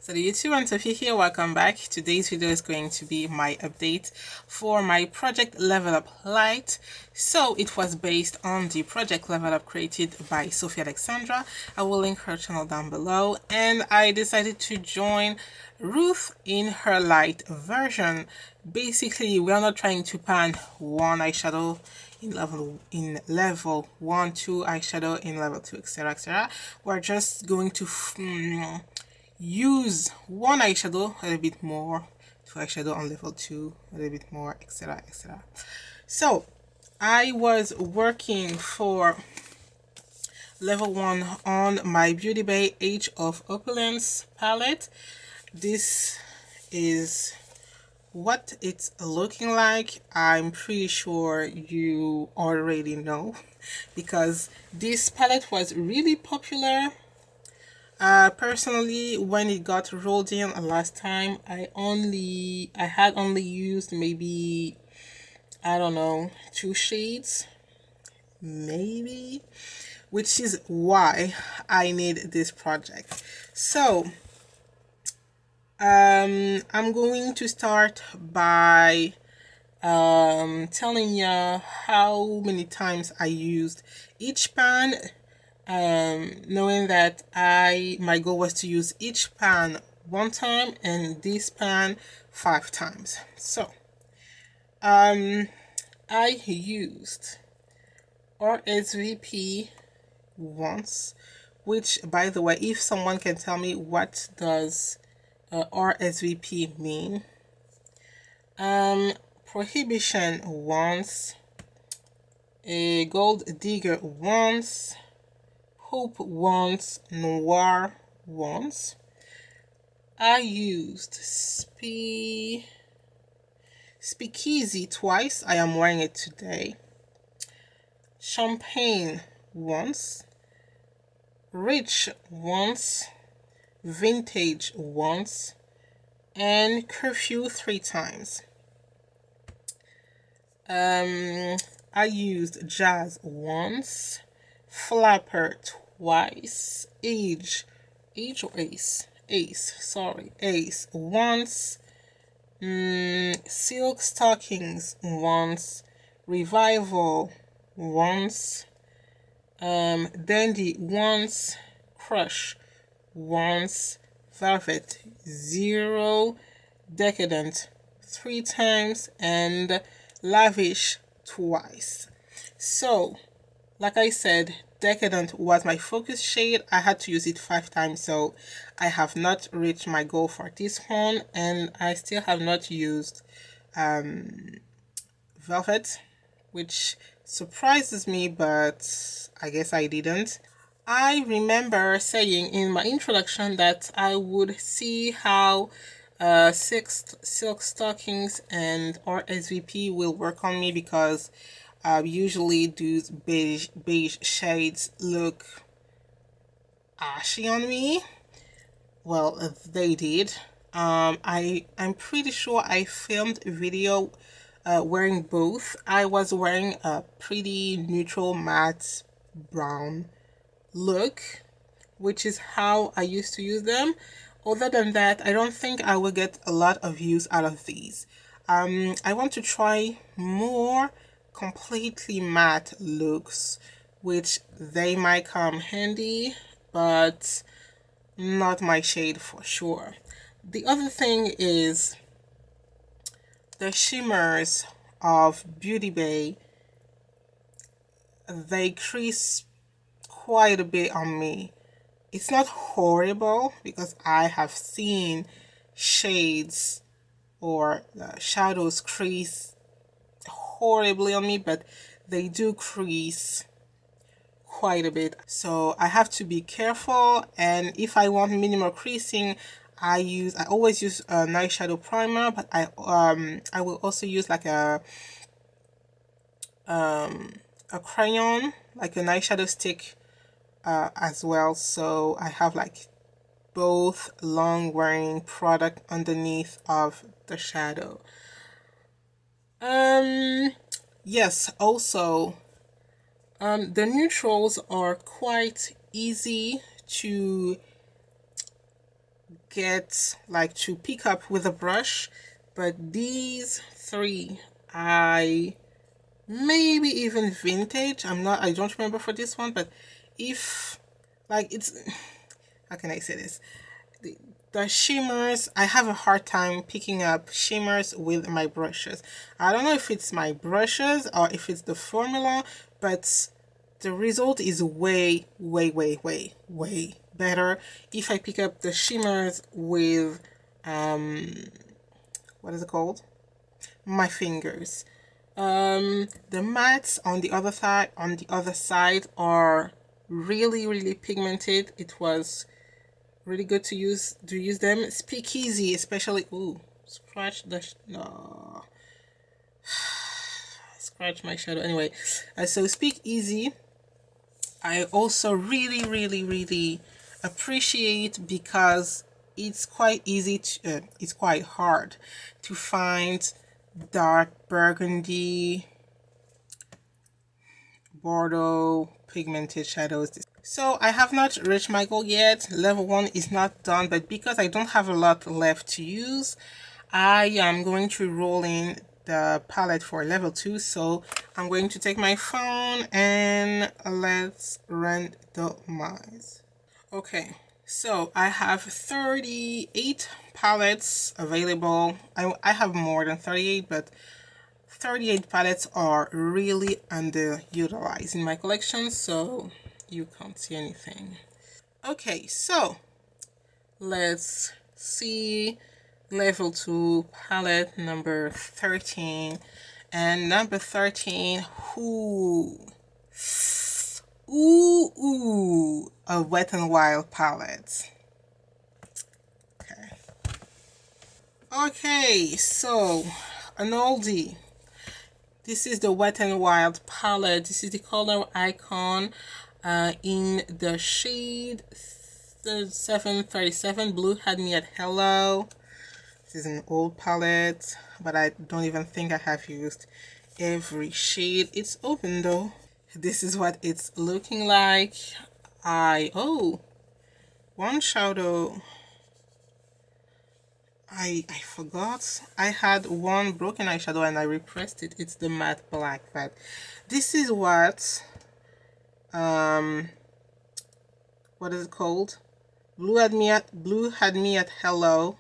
Salut YouTube, and Sofie here. Welcome back. Today's video is going to be my update for my project Level Up Lite. So it was based on the project Level Up created by Sofie Alexandra. I will link her channel down below, and I decided to join Ruth in her light version. Basically, we are not trying to pan one eyeshadow in level 1, 2 eyeshadow in level 2, etc, etc. We're just going to use one eyeshadow a little bit more, two eyeshadow on level 2 a little bit more, etc, etc. So I was working for level 1 on my Beauty Bay Age of Opulence palette. This is what it's looking like. I'm pretty sure you already know because this palette was really popular. Personally, when it got rolled in last time, I had only used maybe, I don't know, 2 shades maybe, which is why I need this project. So I'm going to start by telling you how many times I used each pan, knowing that my goal was to use each pan 1 time and this pan 5 times. So I used RSVP once, which, by the way, if someone can tell me what does RSVP mean. Prohibition once, a Gold Digger once, Hope once, Noir once. I used Speakeasy twice. I am wearing it today. Champagne once, Rich once, Vintage once, and Curfew 3 times. I used Jazz once, Flapper twice, Ace once, Silk Stockings once, Revival once, Dandy once, Crush once, Velvet 0, Decadent 3 times, and Lavish twice. So like I said, Decadent was my focus shade. I had to use it 5 times, so I have not reached my goal for this one, and I still have not used Velvet, which surprises me, but I guess I didn't. I remember saying in my introduction that I would see how Silk Stockings and RSVP will work on me, because usually those beige shades look ashy on me. Well, they did. I'm pretty sure I filmed a video wearing both. I was wearing a pretty neutral matte brown look, which is how I used to use them. Other than that, I don't think I will get a lot of use out of these. I want to try more completely matte looks, which they might come handy, but not my shade for sure. The other thing is the shimmers of Beauty Bay. They crease quite a bit on me. It's not horrible, because I have seen shades or shadows crease horribly on me, but they do crease quite a bit, so I have to be careful. And if I want minimal creasing, I always use a nice shadow primer, but I will also use like a crayon, like a nice shadow stick as well, so I have like both long wearing product underneath of the shadow. Yes, also the neutrals are quite easy to get like to pick up with a brush, but these three, I maybe even vintage. I don't remember for this one, but if like it's, how can I say this? The shimmers, I have a hard time picking up shimmers with my brushes. I don't know if it's my brushes or if it's the formula, but the result is way, way, way, way, way better if I pick up the shimmers with, what is it called? My fingers. The mattes on the other side are really, really pigmented. It was really good to use them. Speakeasy, especially. Ooh, scratch the no, scratch my shadow. Anyway, so Speakeasy, I also really, really, really appreciate because it's quite hard to find dark burgundy, Bordeaux pigmented shadows. So I have not reached my goal yet. Level 1 is not done, but because I don't have a lot left to use, I am going to roll in the palette for level 2. So I'm going to take my phone and let's randomize. Okay, so I have 38 palettes available. I have more than 38, but 38 palettes are really underutilized in my collection, so you can't see anything. Okay, so let's see level 2 palette number 13. And number 13, ooh, a Wet n Wild palette. Okay. Okay, so an oldie. This is the Wet n Wild palette. This is the color icon in the shade 737. Blue had me at hello. This is an old palette, but I don't even think I have used every shade. It's open though. This is what it's looking like. One shadow. I forgot. I had one broken eyeshadow and I repressed it. It's the matte black. But this is what what is it called? Blue had me at hello.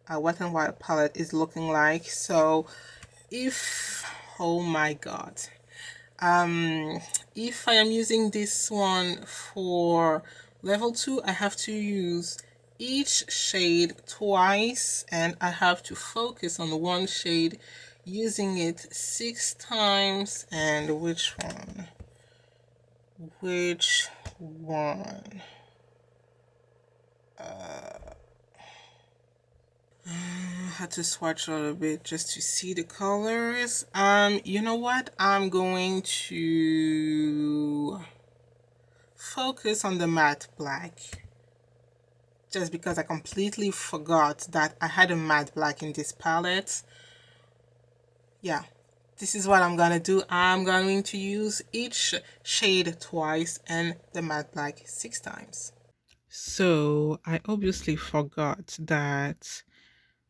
A Wet n Wild palette is looking like. So if, oh my god, if I am using this one for level 2, I have to use each shade twice and I have to focus on one shade using it 6 times. And which one? I had to swatch a little bit just to see the colors. You know what? I'm going to focus on the matte black just because I completely forgot that I had a matte black in this palette. Yeah, this is what I'm gonna do. I'm going to use each shade twice and the matte black 6 times. So I obviously forgot that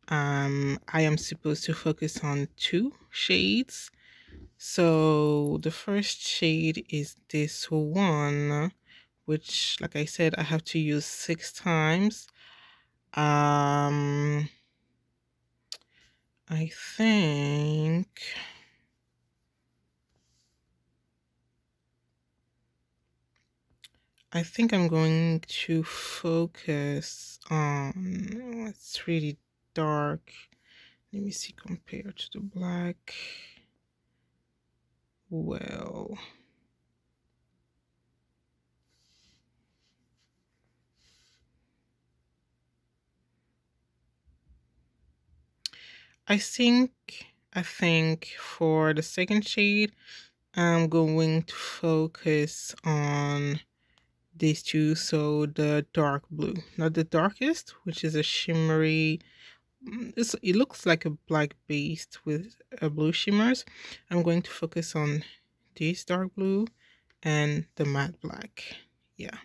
I am supposed to focus on 2 shades. So the first shade is this one, which, like I said, I have to use 6 times. I think I'm going to focus on, it's really dark. Let me see compared to the black. Well, I think for the second shade, I'm going to focus on these two. So the dark blue, not the darkest, which is a shimmery. It looks like a black base with a blue shimmers. I'm going to focus on this dark blue and the matte black. Yeah.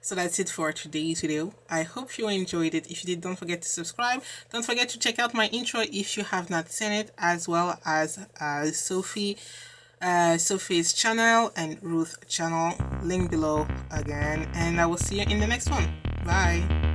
So that's it for today's video. I hope you enjoyed it. If you did, don't forget to subscribe. Don't forget to check out my intro if you have not seen it, as well as Sophie's channel and Ruth channel, link below again, and I will see you in the next one. Bye.